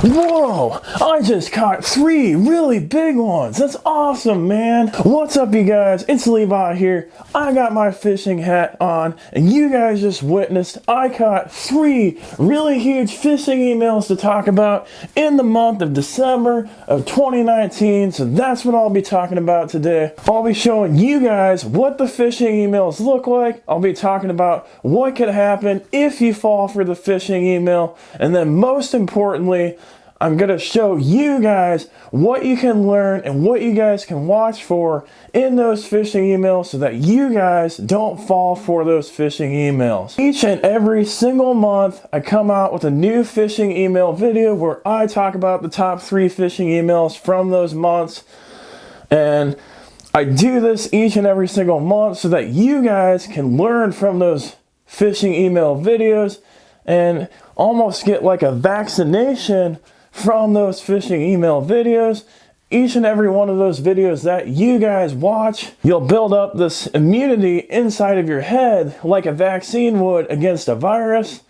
Whoa! I just caught 3 really big ones. That's awesome, man. What's up, you guys? It's Levi here. I got my fishing hat on, and you guys just witnessed I caught 3 really huge fishing emails to talk about in the month of December of 2019. So that's what I'll be talking about today. I'll be showing you guys what the fishing emails look like. I'll be talking about what could happen if you fall for the phishing email, and then most importantly, I'm going to show you guys what you can learn and what you guys can watch for in those phishing emails so that you guys don't fall for those phishing emails. Each and every single month, I come out with a new phishing email video where I talk about the top 3 phishing emails from those months. And I do this each and every single month so that you guys can learn from those phishing email videos and almost get like a vaccination from those phishing email videos. Each and every one of those videos that you guys watch, you'll build up this immunity inside of your head like a vaccine would against a virus.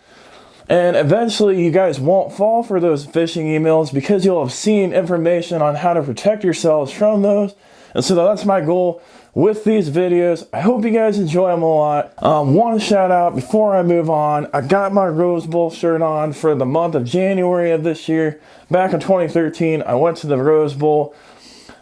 And eventually you guys won't fall for those phishing emails because you'll have seen information on how to protect yourselves from those. And so that's my goal with these videos. I hope you guys enjoy them a lot. One shout out before I move on. I got my Rose Bowl shirt on for the month of January of this year. Back in 2013, I went to the Rose Bowl,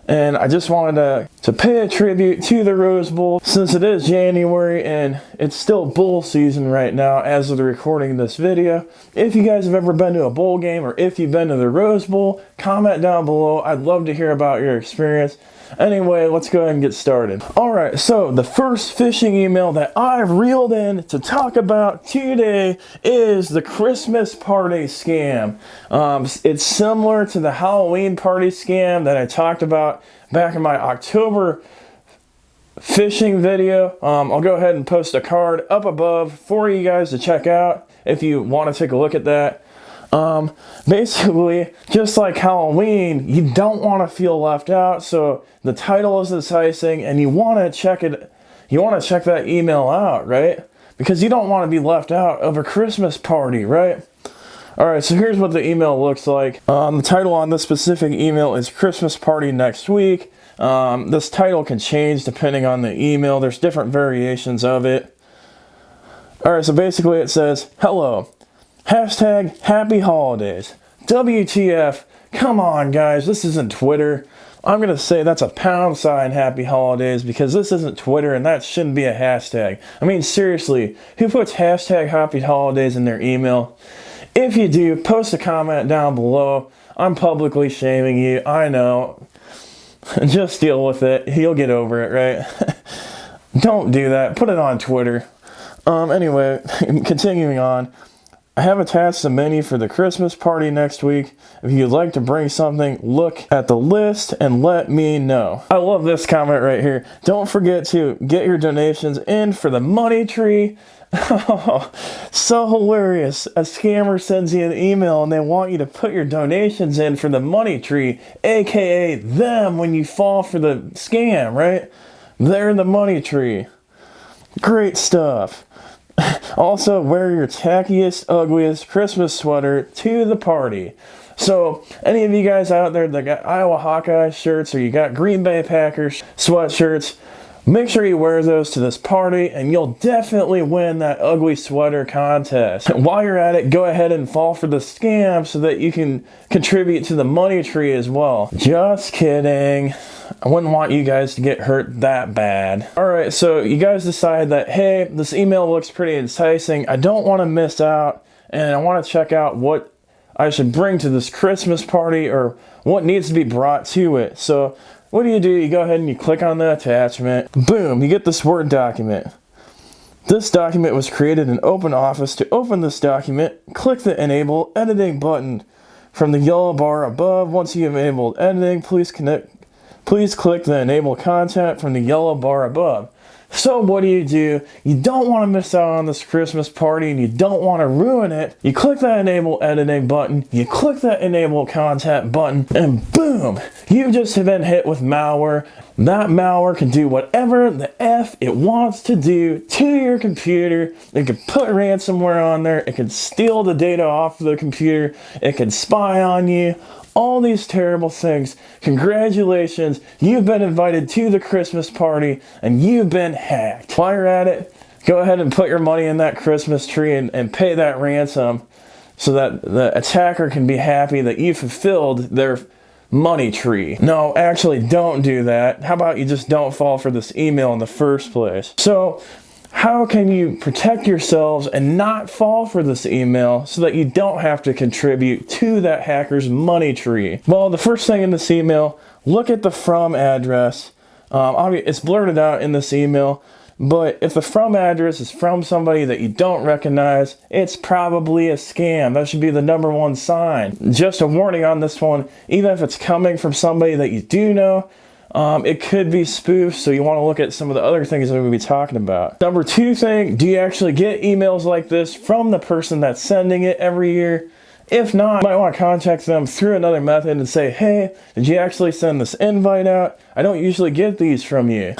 and I just wanted to pay a tribute to the Rose Bowl since it is January and it's still bowl season right now as of the recording of this video. If you guys have ever been to a bowl game or if you've been to the Rose Bowl, comment down below. I'd love to hear about your experience. Anyway, let's go ahead and get started. Alright, so the first phishing email that I've reeled in to talk about today is the Christmas party scam. It's similar to the Halloween party scam that I talked about back in my October phishing video. I'll go ahead and post a card up above for you guys to check out if you want to take a look at that. Basically, just like Halloween, you don't want to feel left out, so the title is enticing and you want to check it, you want to check that email out, right? Because you don't want to be left out of a Christmas party, right? Alright, so here's what the email looks like. The title on this specific email is Christmas Party Next Week. This title can change depending on the email. There's different variations of it. Alright, so basically it says, hello. Hashtag Happy Holidays. WTF. Come on, guys. This isn't Twitter. I'm going to say that's a # Happy Holidays because this isn't Twitter and that shouldn't be a hashtag. I mean, seriously, who puts hashtag Happy Holidays in their email? If you do, post a comment down below. I'm publicly shaming you. I know. Just deal with it. You'll get over it, right? Don't do that. Put it on Twitter. Anyway, continuing on. I have attached the menu for the Christmas party next week. If you'd like to bring something, look at the list and let me know. I love this comment right here. Don't forget to get your donations in for the money tree. Oh, so hilarious. A scammer sends you an email and they want you to put your donations in for the money tree, aka them when you fall for the scam, right? They're the money tree. Great stuff. Also, wear your tackiest, ugliest Christmas sweater to the party. So, any of you guys out there that got Iowa Hawkeye shirts or you got Green Bay Packers sweatshirts, make sure you wear those to this party and you'll definitely win that ugly sweater contest. While you're at it, go ahead and fall for the scam so that you can contribute to the money tree as well. Just kidding. I wouldn't want you guys to get hurt that bad. Alright, so you guys decide that, hey, this email looks pretty enticing. I don't want to miss out and I want to check out what I should bring to this Christmas party or what needs to be brought to it. So what do? You go ahead and you click on the attachment. Boom, you get this Word document. This document was created in OpenOffice. To open this document, click the Enable Editing button from the yellow bar above. Once you have enabled editing, please click the Enable Content from the yellow bar above. So what do? You don't want to miss out on this Christmas party and you don't want to ruin it. You click that Enable Editing button, you click that Enable Content button, and boom! You've just been hit with malware. that malware can do whatever the F it wants to do to your computer. It can put ransomware on there. It can steal the data off of the computer. It can spy on you. All these terrible things. Congratulations, you've been invited to the Christmas party and you've been hacked. While you're at it, go ahead and put your money in that Christmas tree and pay that ransom so that the attacker can be happy that you fulfilled their money tree. No, actually don't do that. How about you just don't fall for this email in the first place? So how can you protect yourselves and not fall for this email so that you don't have to contribute to that hacker's money tree? Well, the first thing in this email, look at the from address. It's blurted out in this email, but if the from address is from somebody that you don't recognize, it's probably a scam. That should be the #1 sign. Just a warning on this one, even if it's coming from somebody that you do know, it could be spoofed, so you want to look at some of the other things that we'll be talking about. Number 2 thing, do you actually get emails like this from the person that's sending it every year? If not, you might want to contact them through another method and say, hey, did you actually send this invite out? I don't usually get these from you.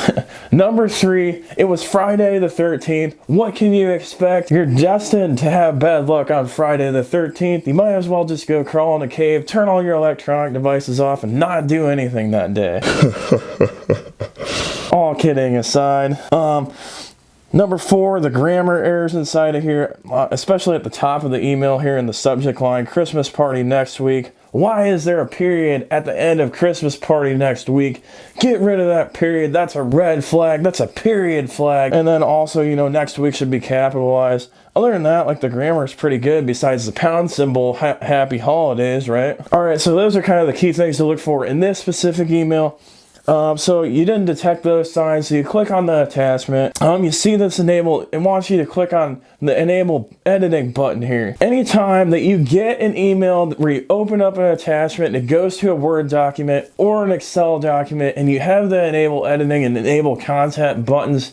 Number 3, it was Friday the 13th. What can you expect? You're destined to have bad luck on Friday the 13th. You might as well just go crawl in a cave, turn all your electronic devices off, and not do anything that day. All kidding aside. Number 4, the grammar errors inside of here, especially at the top of the email here in the subject line, Christmas party next week. Why is there a period at the end of Christmas party next week? Get rid of that period. That's a red flag. That's a period flag. And then also, next week should be capitalized. Other than that, the grammar is pretty good besides the pound symbol, happy holidays, right? All right, so those are kind of the key things to look for in this specific email. So you didn't detect those signs, so you click on the attachment. You see this enable, it wants you to click on the enable editing button here. Anytime that you get an email where you open up an attachment and it goes to a Word document or an Excel document and you have the enable editing and enable content buttons,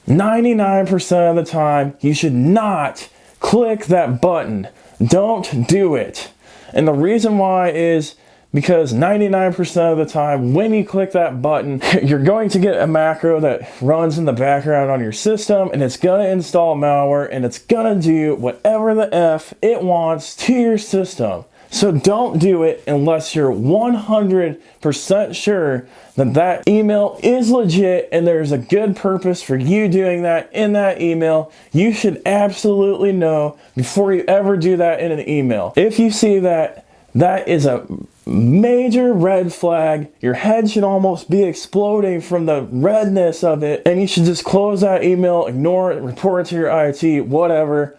99% of the time you should not click that button. Don't do it. And the reason why is because 99% of the time when you click that button, you're going to get a macro that runs in the background on your system, and it's going to install malware, and it's going to do whatever the F it wants to your system. So don't do it unless you're 100% sure that that email is legit and there's a good purpose for you doing that in that email. You should absolutely know before you ever do that in an email. If you see that, that is a major red flag. Your head should almost be exploding from the redness of it, and you should just close that email, ignore it, report it to your IT, whatever,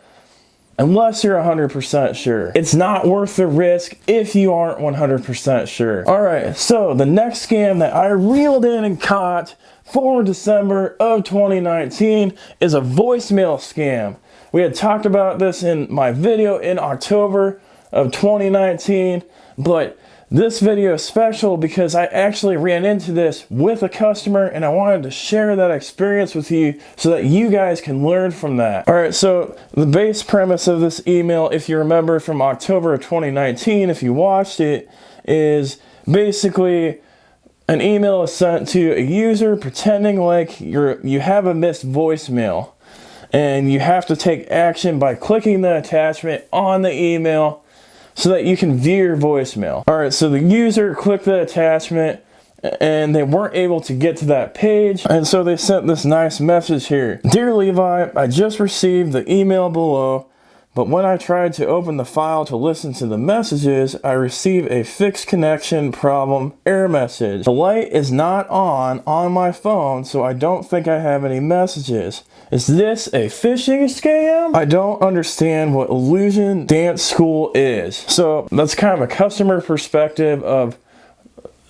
unless you're 100% sure. It's not worth the risk if you aren't 100% sure. All right, so the next scam that I reeled in and caught for December of 2019 is a voicemail scam. We had talked about this in my video in October of 2019, but this video is special because I actually ran into this with a customer and I wanted to share that experience with you so that you guys can learn from that. All right, so the base premise of this email, if you remember from October of 2019, if you watched it, is basically an email is sent to a user pretending like you have a missed voicemail, and you have to take action by clicking the attachment on the email so that you can view your voicemail. All right, so the user clicked the attachment and they weren't able to get to that page, and so they sent this nice message here. Dear Levi, I just received the email below, but when I tried to open the file to listen to the messages, I received a fixed connection problem error message. The light is not on my phone, so I don't think I have any messages. Is this a phishing scam? I don't understand what Illusion Dance School is. So that's kind of a customer perspective of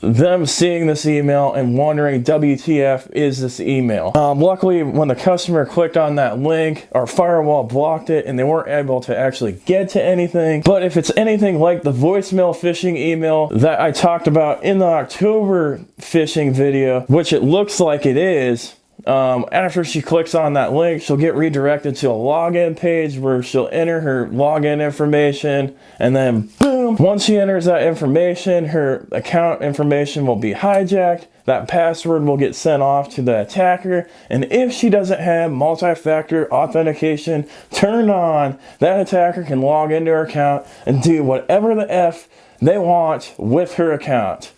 them seeing this email and wondering, WTF is this email? Luckily, when the customer clicked on that link, our firewall blocked it and they weren't able to actually get to anything. But if it's anything like the voicemail phishing email that I talked about in the October phishing video, which it looks like it is, after she clicks on that link, she'll get redirected to a login page where she'll enter her login information, and then boom, boom, once she enters that information, her account information will be hijacked. That password will get sent off to the attacker, and if she doesn't have multi-factor authentication turned on, that attacker can log into her account and do whatever the F they want with her account.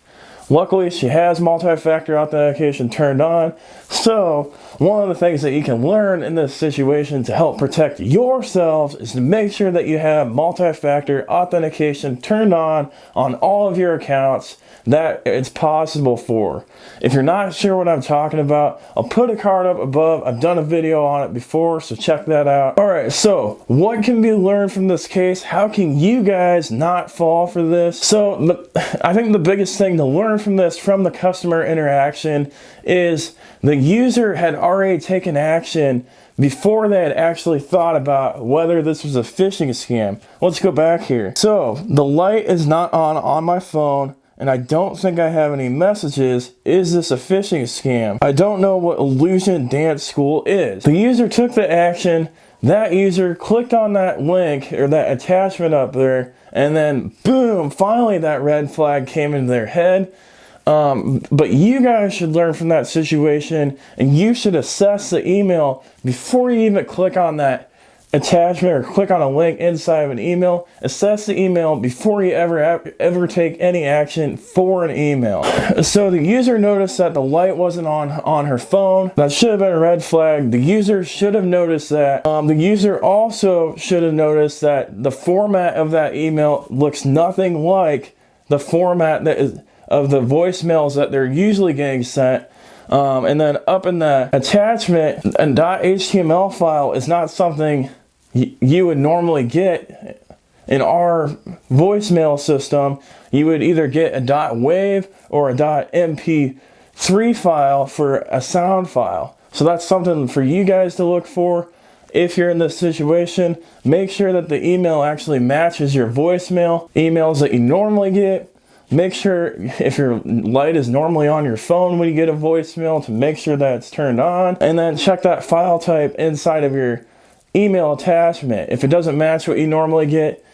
Luckily, she has multi-factor authentication turned on, so one of the things that you can learn in this situation to help protect yourselves is to make sure that you have multi-factor authentication turned on all of your accounts that it's possible for. If you're not sure what I'm talking about, I'll put a card up above. I've done a video on it before, so check that out. Alright, so what can be learned from this case? How can you guys not fall for this? So I think the biggest thing to learn from this, from the customer interaction, is the user had already taken action before they had actually thought about whether this was a phishing scam. Let's go back here. So the light is not on my phone, and I don't think I have any messages. Is this a phishing scam? I don't know what Illusion Dance School is. The user took the action. That user clicked on that link or that attachment up there, and then boom, finally that red flag came into their head. But you guys should learn from that situation, and you should assess the email before you even click on that attachment or click on a link inside of an email. Assess the email before you ever take any action for an email. So the user noticed that the light wasn't on her phone. That should have been a red flag. The user should have noticed that. The user also should have noticed that the format of that email looks nothing like the format that is of the voicemails that they're usually getting sent. And then up in the attachment, a .html file is not something you would normally get in our voicemail system. You would either get a .wav or a .mp3 file for a sound file. So that's something for you guys to look for. If you're in this situation, make sure that the email actually matches your voicemail emails that you normally get. Make sure if your light is normally on your phone when you get a voicemail to make sure that it's turned on, and then check that file type inside of your email attachment. If it doesn't match what you normally get,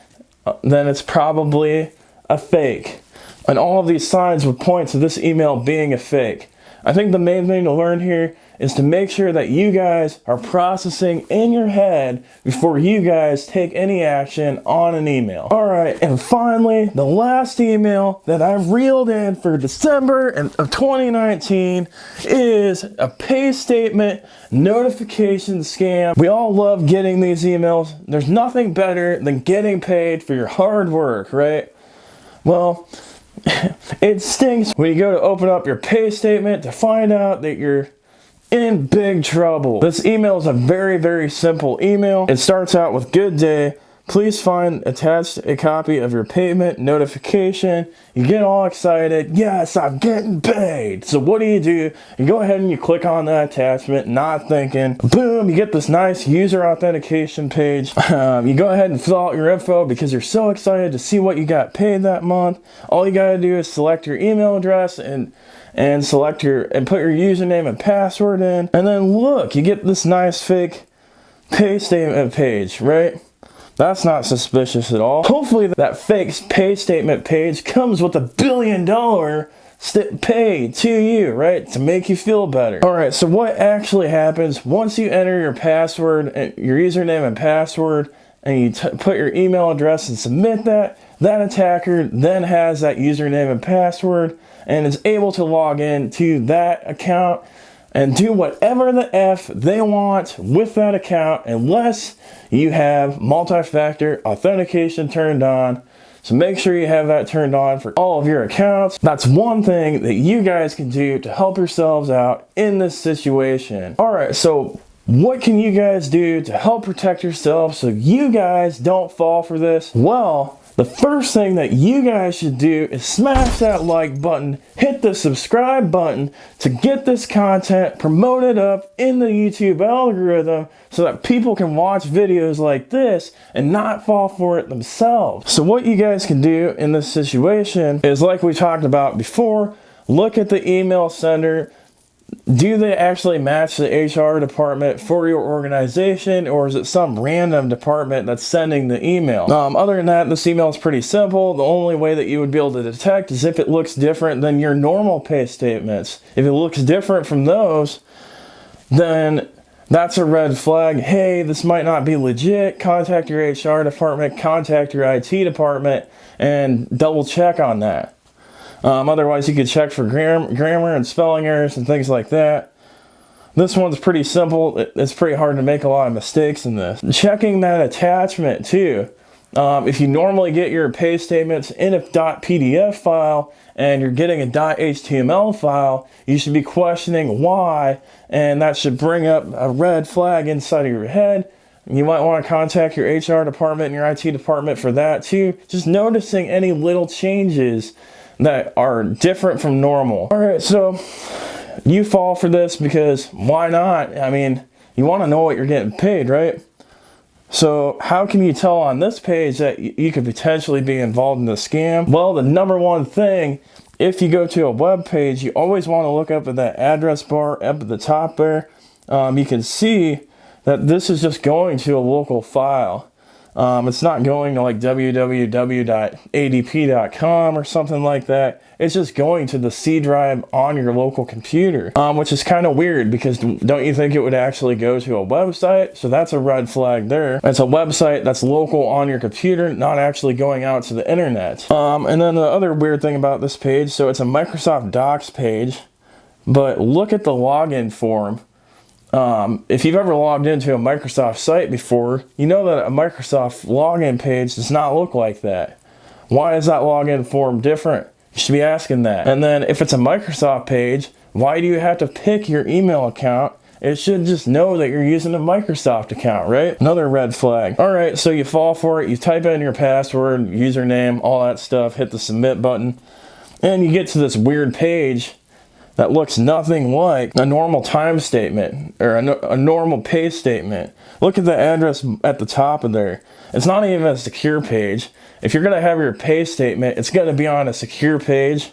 then it's probably a fake. And all of these signs would point to this email being a fake. I think the main thing to learn here is to make sure that you guys are processing in your head before you guys take any action on an email. Alright, and finally, the last email that I've reeled in for December of 2019 is a pay statement notification scam. We all love getting these emails. There's nothing better than getting paid for your hard work, right? Well, it stinks when you go to open up your pay statement to find out that you're in big trouble. This email is a very, very simple email. It starts out with "Good day. Please find attached a copy of your payment notification." You get all excited. Yes, I'm getting paid. So what do? You go ahead and you click on that attachment, not thinking. Boom, you get this nice user authentication page. You go ahead and fill out your info because you're so excited to see what you got paid that month. All you gotta do is select your email address and select and put your username and password in. And then look, you get this nice fake pay statement page, right? That's not suspicious at all. Hopefully that fake pay statement page comes with $1 billion pay to you, right? To make you feel better. Alright, so what actually happens once you enter your password, your username and password, and you put your email address and submit that attacker then has that username and password and is able to log in to that account and do whatever the F they want with that account unless you have multi-factor authentication turned on. So make sure you have that turned on for all of your accounts. That's one thing that you guys can do to help yourselves out in this situation. Alright, so what can you guys do to help protect yourselves so you guys don't fall for this? Well, the first thing that you guys should do is smash that like button, hit the subscribe button to get this content promoted up in the YouTube algorithm so that people can watch videos like this and not fall for it themselves. So what you guys can do in this situation is, like we talked about before, look at the email sender, do they actually match the HR department for your organization, or is it some random department that's sending the email? Other than that, this email is pretty simple. The only way that you would be able to detect is if it looks different than your normal pay statements. If it looks different from those, then that's a red flag. Hey, this might not be legit. Contact your HR department, contact your IT department, and double check on that. Otherwise, you could check for grammar and spelling errors and things like that. This one's pretty simple. It's pretty hard to make a lot of mistakes in this. Checking that attachment too. If you normally get your pay statements in a .pdf file and you're getting a .html file, you should be questioning why, and that should bring up a red flag inside of your head. You might want to contact your HR department and your IT department for that too. Just noticing any little changes that are different from normal. All right, so you fall for this because why not? I mean, you want to know what you're getting paid, right? So how can you tell on this page that you could potentially be involved in the scam? Well, the number one thing, if you go to a web page, you always want to look up at that address bar up at the top there. You can see that this is just going to a local file. It's not going to like www.adp.com or something like that. It's just going to the C drive on your local computer, which is kind of weird because don't you think it would actually go to a website? So that's a red flag there. It's a website that's local on your computer, not actually going out to the internet. And then the other weird thing about this page, so it's a Microsoft Docs page, but look at the login form. If you've ever logged into a Microsoft site before, you know that a Microsoft login page does not look like that. Why is that login form different? You should be asking that. And then if it's a Microsoft page, why do you have to pick your email account? It should just know that you're using a Microsoft account, right? Another red flag. All right, so you fall for it. You type in your password, username, all that stuff, hit the submit button, and you get to this weird page that looks nothing like a normal time statement or a normal pay statement. Look at the address at the top of there. It's not even a secure page. If you're gonna have your pay statement, it's gonna be on a secure page.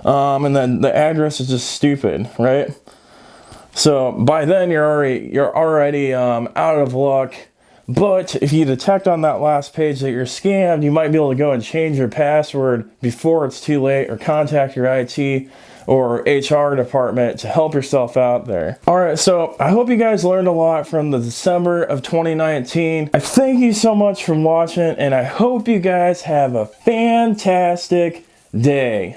And then the address is just stupid, right? So by then you're already out of luck. But if you detect on that last page that you're scammed, you might be able to go and change your password before it's too late, or contact your IT or HR department to help yourself out there. All right, so I hope you guys learned a lot from the December of 2019. I thank you so much for watching, and I hope you guys have a fantastic day.